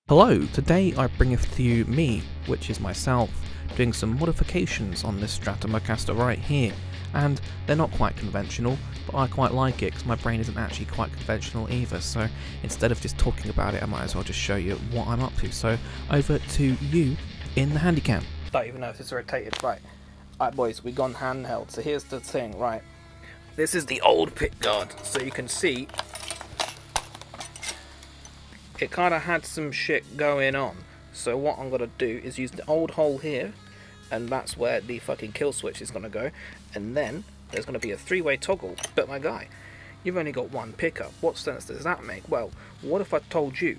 Hello, today I bringeth to you me, which is myself, doing some modifications on this Stratocaster right here, and they're not quite conventional, but I quite like it because my brain isn't actually quite conventional either, so instead of just talking about it I might as well just show you what I'm up to. So over to you in the handycam. Don't even know if it's rotated. Right boys, we gone handheld, so here's the thing, right, this is the old pick guard, so you can see it kind of had some shit going on. So what I'm going to do is use the old hole here, and that's where the fucking kill switch is going to go, and then there's going to be a three-way toggle. But my guy, you've only got one pickup. What sense does that make? Well, what if I told you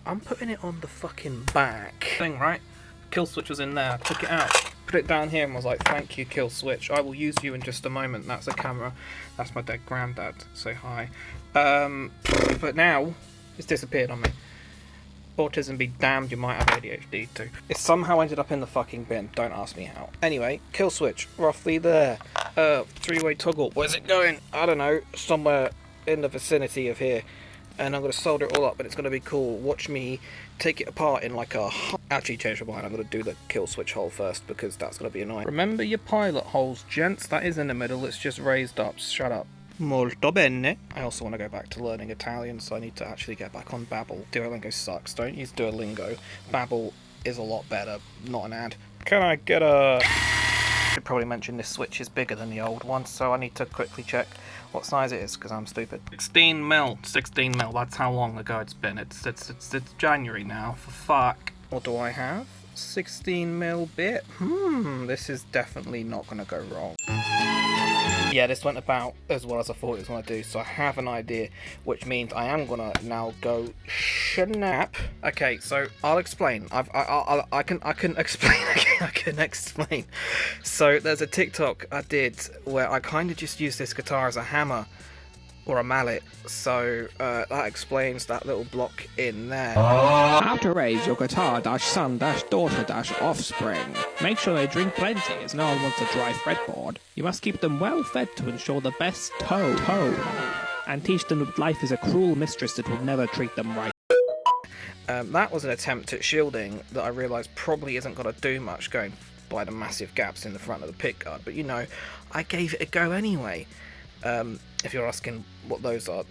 I'm putting it on the fucking back thing, right? Kill switch was in there, I took it out, put it down here and was like, thank you kill switch, I will use you in just a moment. That's a camera, that's my dead granddad, say hi. But now it's disappeared on me. Autism be damned, you might have ADHD too. It somehow ended up in the fucking bin, don't ask me how. Anyway, kill switch, roughly there. Three-way toggle, where's it going? I don't know, somewhere in the vicinity of here. And I'm going to solder it all up and it's going to be cool. Watch me take it apart in like a... Actually, change my mind, I'm going to do the kill switch hole first because that's going to be annoying. Remember your pilot holes, gents, that is in the middle, it's just raised up, shut up. Molto bene. I also want to go back to learning Italian, so I need to actually get back on Babbel. Duolingo sucks. Don't use Duolingo. Babbel is a lot better. Not an ad. Can I get a... I should probably mention this switch is bigger than the old one, so I need to quickly check what size it is, because I'm stupid. 16 mil. 16 mil. That's how long ago it's been. It's January now. For fuck. What do I have? 16 mil bit. This is definitely not going to go wrong. Yeah, this went about as well as I thought it was going to do, so I have an idea, which means I am going to now go snap. Okay, so I'll explain. I can explain. I can explain. So there's a TikTok I did where I kind of just use this guitar as a hammer or a mallet, so that explains that little block in there. How to raise your guitar-son-daughter-offspring. Make sure they drink plenty, as no one wants a dry fretboard. You must keep them well fed to ensure the best tone, and teach them that life is a cruel mistress that will never treat them right. That was an attempt at shielding that I realised probably isn't going to do much going by the massive gaps in the front of the pick guard, but you know, I gave it a go anyway. If you're asking what those are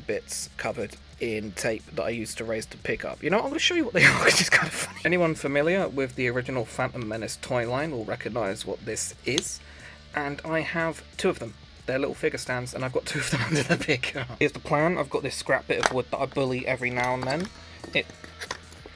bits covered in tape that I used to raise the pickup. You know, I'm going to show you what they are because it's kind of funny. Anyone familiar with the original Phantom Menace toy line will recognise what this is. And I have two of them. They're little figure stands and I've got two of them under the pickup. Here's the plan. I've got this scrap bit of wood that I bully every now and then.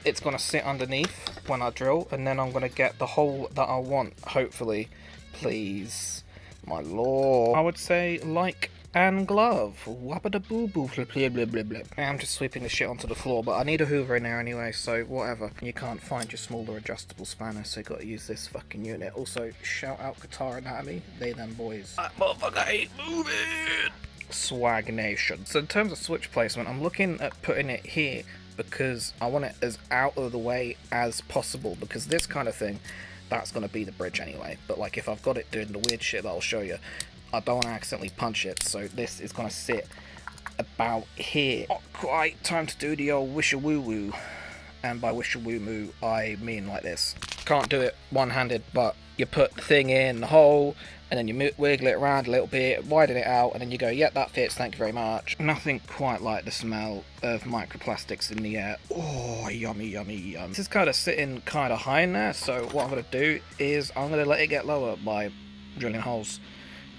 It's going to sit underneath when I drill, and then I'm going to get the hole that I want, hopefully. Please. My lord. I would say like and glove. Wabba boo boo blah blah blah blah. I'm just sweeping the shit onto the floor, but I need a hoover in there anyway, so whatever. You can't find your smaller adjustable spanner, so you got to use this fucking unit. Also, shout out Guitar Anatomy. They them boys. That motherfucker ain't moving. Swag Nation. So in terms of switch placement, I'm looking at putting it here because I want it as out of the way as possible, because this kind of thing, that's going to be the bridge anyway. But like if I've got it doing the weird shit that I'll show you, I don't want to accidentally punch it, so this is going to sit about here. Not quite time to do the old wish-a-woo-woo, and by wish-a-woo-moo I mean like this. Can't do it one-handed, but you put the thing in the hole, and then you wiggle it around a little bit, widen it out, and then you go, yep, that fits, thank you very much. Nothing quite like the smell of microplastics in the air. Oh, yummy, yummy, yum. This is kind of sitting kind of high in there, so what I'm going to do is I'm going to let it get lower by drilling holes.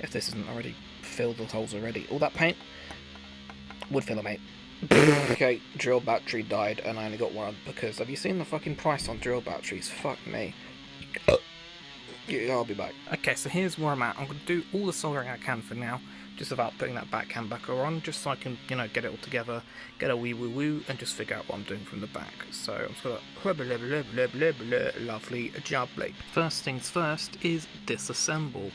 If this isn't already filled with holes already. All that paint would fill it, mate. Okay, drill battery died, and I only got one, because have you seen the fucking price on drill batteries? Fuck me. Yeah, I'll be back. Okay, so here's where I'm at. I'm going to do all the soldering I can for now, just about putting that back backer on, just so I can, you know, get it all together, get a wee woo woo, and just figure out what I'm doing from the back. So I'm just going to lovely jubbly. First things first is disassemble.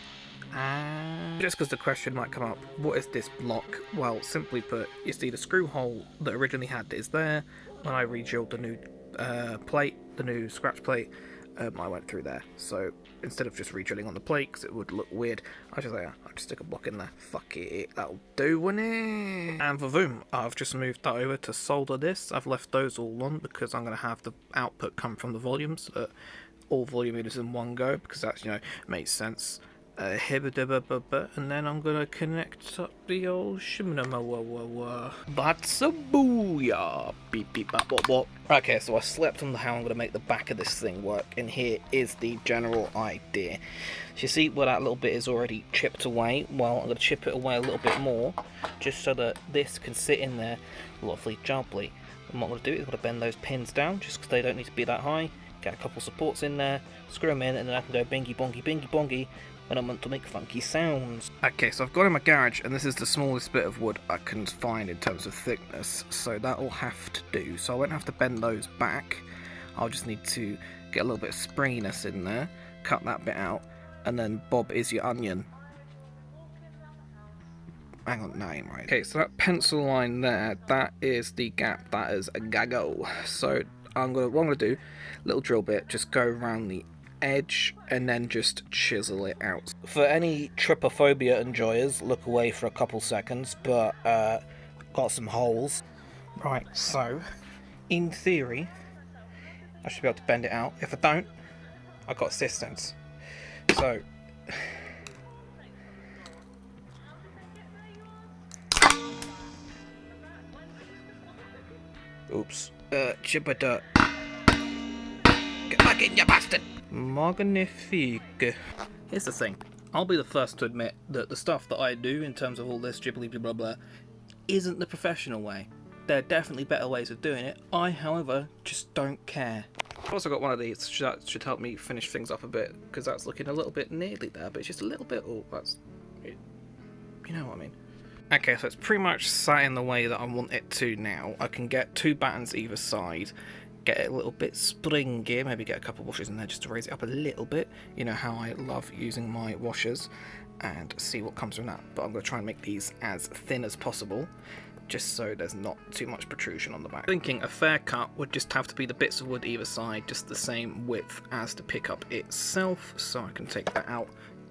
And just because the question might come up, what is this block? Well, simply put, you see the screw hole that originally had is there. When I re-drilled the new plate, the new scratch plate, I went through there. So instead of just re-drilling on the plate, because it would look weird, I was just like, I'll just stick a block in there. Fuck it, that'll do, won't it? And boom, I've just moved that over to solder this. I've left those all on because I'm going to have the output come from the volumes. All volume meters in one go, because that's, makes sense. And then I'm gonna connect up the old shimminamawawawa. That's a booyah! Beep beep bop bop bop. Okay, so I slept on how I'm gonna make the back of this thing work, and here is the general idea. So you see where that little bit is already chipped away? Well, I'm gonna chip it away a little bit more, just so that this can sit in there lovely jubbly. And what I'm gonna do is I'm gonna bend those pins down, just because they don't need to be that high. Get a couple supports in there, screw them in, and then I can go bingy bongy when I want to make funky sounds. Okay, so I've got in my garage, and this is the smallest bit of wood I can find in terms of thickness, so that will have to do. So I won't have to bend those back. I'll just need to get a little bit of springiness in there, cut that bit out, and then Bob is your onion. Hang on, no, I ain't right. Okay, so that pencil line there, that is the gap, that is a gaggle. So what I'm gonna do, little drill bit, just go around the edge and then just chisel it out. For any trypophobia enjoyers, look away for a couple seconds, but got some holes. Right, so in theory I should be able to bend it out. If I don't, I've got assistance. So oops. Chipper. Get back in, you bastard! Magnifique. Here's the thing. I'll be the first to admit that the stuff that I do in terms of all this jibbly blah blah isn't the professional way. There are definitely better ways of doing it. I, however, just don't care. I've also got one of these that should help me finish things up a bit, because that's looking a little bit nearly there, but it's just a little bit. Oh, that's. You know what I mean. Okay, so it's pretty much sat in the way that I want it to now. I can get 2 battens either side, get it a little bit springy, maybe get a couple of washers in there just to raise it up a little bit. You know how I love using my washers, and see what comes from that. But I'm going to try and make these as thin as possible, just so there's not too much protrusion on the back. Thinking a fair cut would just have to be the bits of wood either side, just the same width as the pickup itself, so I can take that out,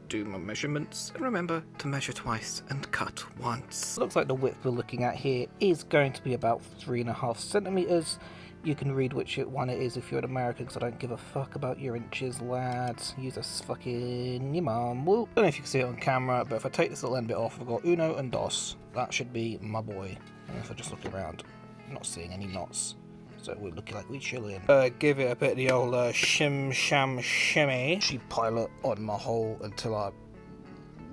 do my measurements, and remember to measure twice and cut once. Looks like the width we're looking at here is going to be about 3.5 centimeters. You can read which one it is if you're an American, because I don't give a fuck about your inches, lads. Use a fucking your mum. Well, I don't know if you can see it on camera, but if I take this little end bit off, I've got uno and dos. That should be my boy. And if I just look around, I'm not seeing any knots. So we're looking like we're chilling. Give it a bit of the old shim sham shimmy. She pilot on my hole until I...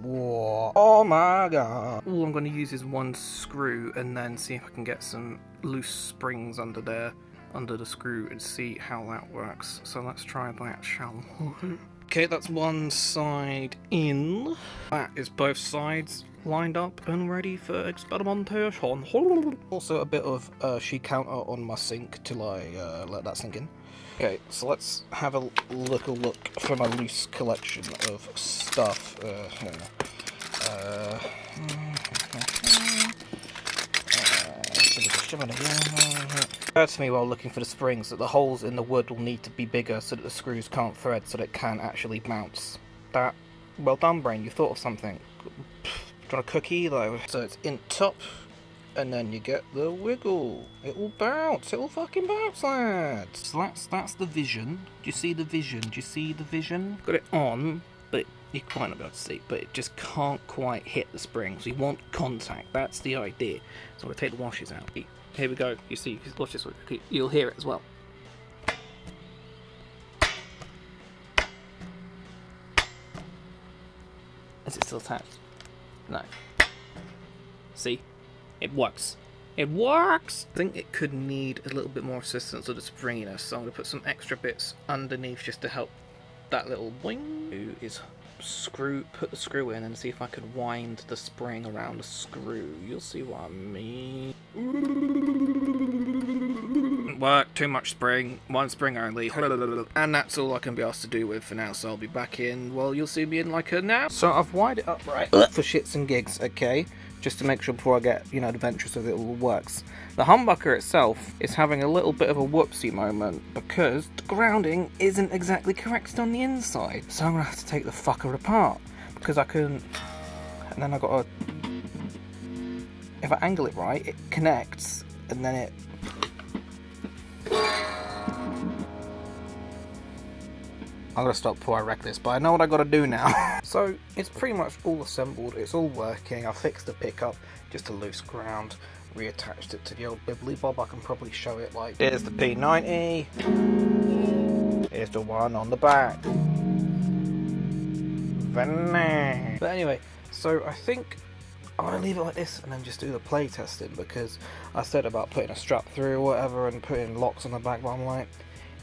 Whoa. Oh my god. All I'm going to use is one screw and then see if I can get some loose springs under there, under the screw, and see how that works. So let's try that, shall we? Okay, that's one side in. That is both sides lined up and ready for experimentation. Also a bit of sheet counter on my sink till I let that sink in. Okay, so let's have a little look from a loose collection of stuff. Occurred to me while looking for the springs that the holes in the wood will need to be bigger so that the screws can't thread, so that it can actually bounce. That, well done, brain, you thought of something. Do you want a cookie though? So it's in top, and then you get the wiggle. It will bounce. It will fucking bounce, lads. So that's the vision. Do you see the vision? Do you see the vision? Got it on, but you might not be able to see, but it just can't quite hit the springs. We want contact. That's the idea. So I'm going to take the washers out. Here we go. You see, watch this one. You'll hear it as well. Is it still attached? No. See? It works. It works! I think it could need a little bit more assistance with the springiness, so I'm going to put some extra bits underneath just to help that little boing. Is put the screw in and see if I can wind the spring around the screw. You'll see what I mean. Work, too much spring, one spring only, and that's all I can be asked to do with for now, so I'll be back in, well, you'll see me in like a now. So I've wired it up right for shits and gigs, okay? just to make sure before I get, adventurous with it all works. The humbucker itself is having a little bit of a whoopsie moment because the grounding isn't exactly correct on the inside. So I'm going to have to take the fucker apart because I couldn't... And then I got to... If I angle it right, it connects and then it... I'm going to stop before I wreck this, but I know what I got to do now. So it's pretty much all assembled, it's all working. I fixed the pickup, just a loose ground, reattached it to the old bibbly bob. I can probably show it like, here's the P90, here's the one on the back. But anyway, so I think I'm going to leave it like this and then just do the play testing, because I said about putting a strap through or whatever and putting locks on the back, but I'm like,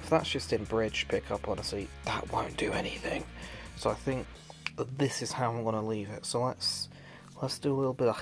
if that's just in bridge pickup, honestly, that won't do anything. So I think that this is how I'm going to leave it. So let's do a little bit of...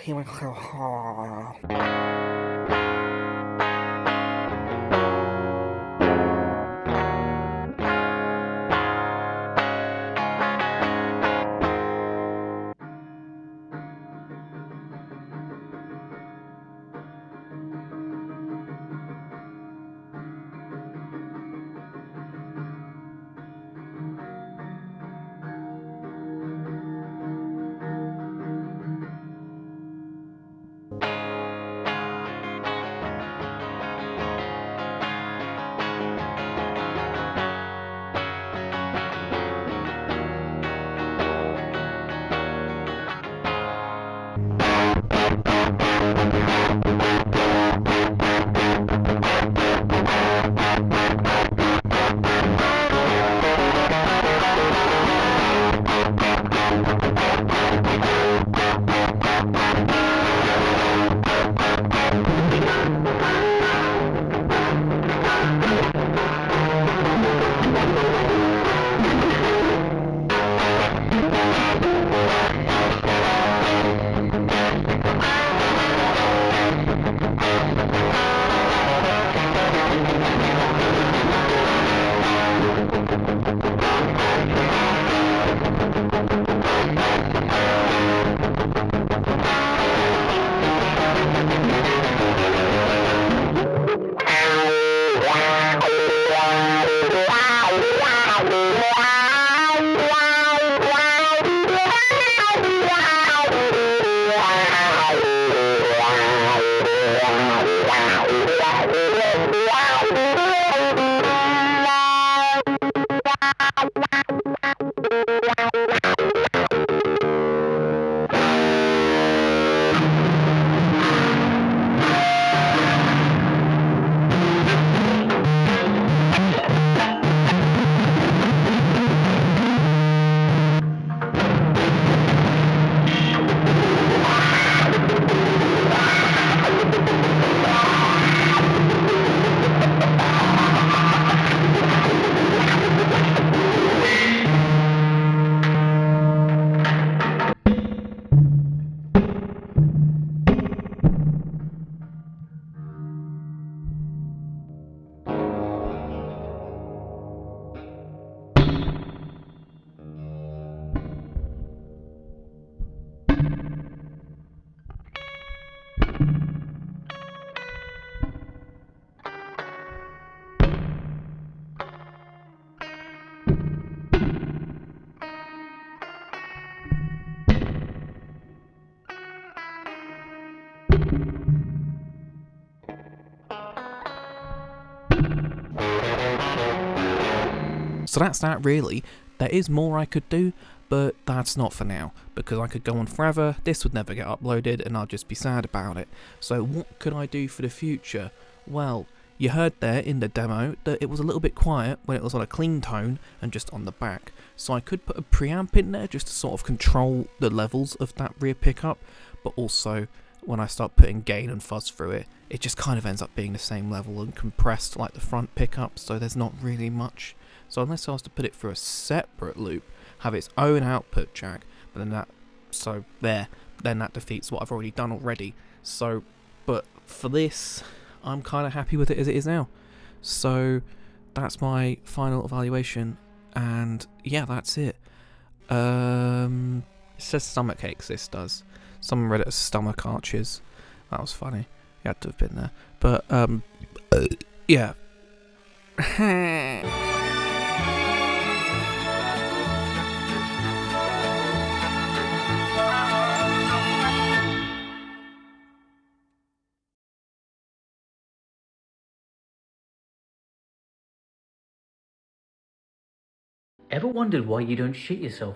So that's that really. There is more I could do, but that's not for now, because I could go on forever, this would never get uploaded, and I'll just be sad about it. So what could I do for the future? Well, you heard there in the demo that it was a little bit quiet when it was on a clean tone and just on the back. So I could put a preamp in there just to sort of control the levels of that rear pickup, but also when I start putting gain and fuzz through it, it just kind of ends up being the same level and compressed like the front pickup, so there's not really much. So unless I was to put it through a separate loop, have its own output jack, but then that defeats what I've already done already. So, but for this, I'm kind of happy with it as it is now. So that's my final evaluation, and yeah, that's it. It says stomach aches, this does. Someone read it as stomach arches. That was funny. You had to have been there. But, yeah. Ever wondered why you don't shit yourself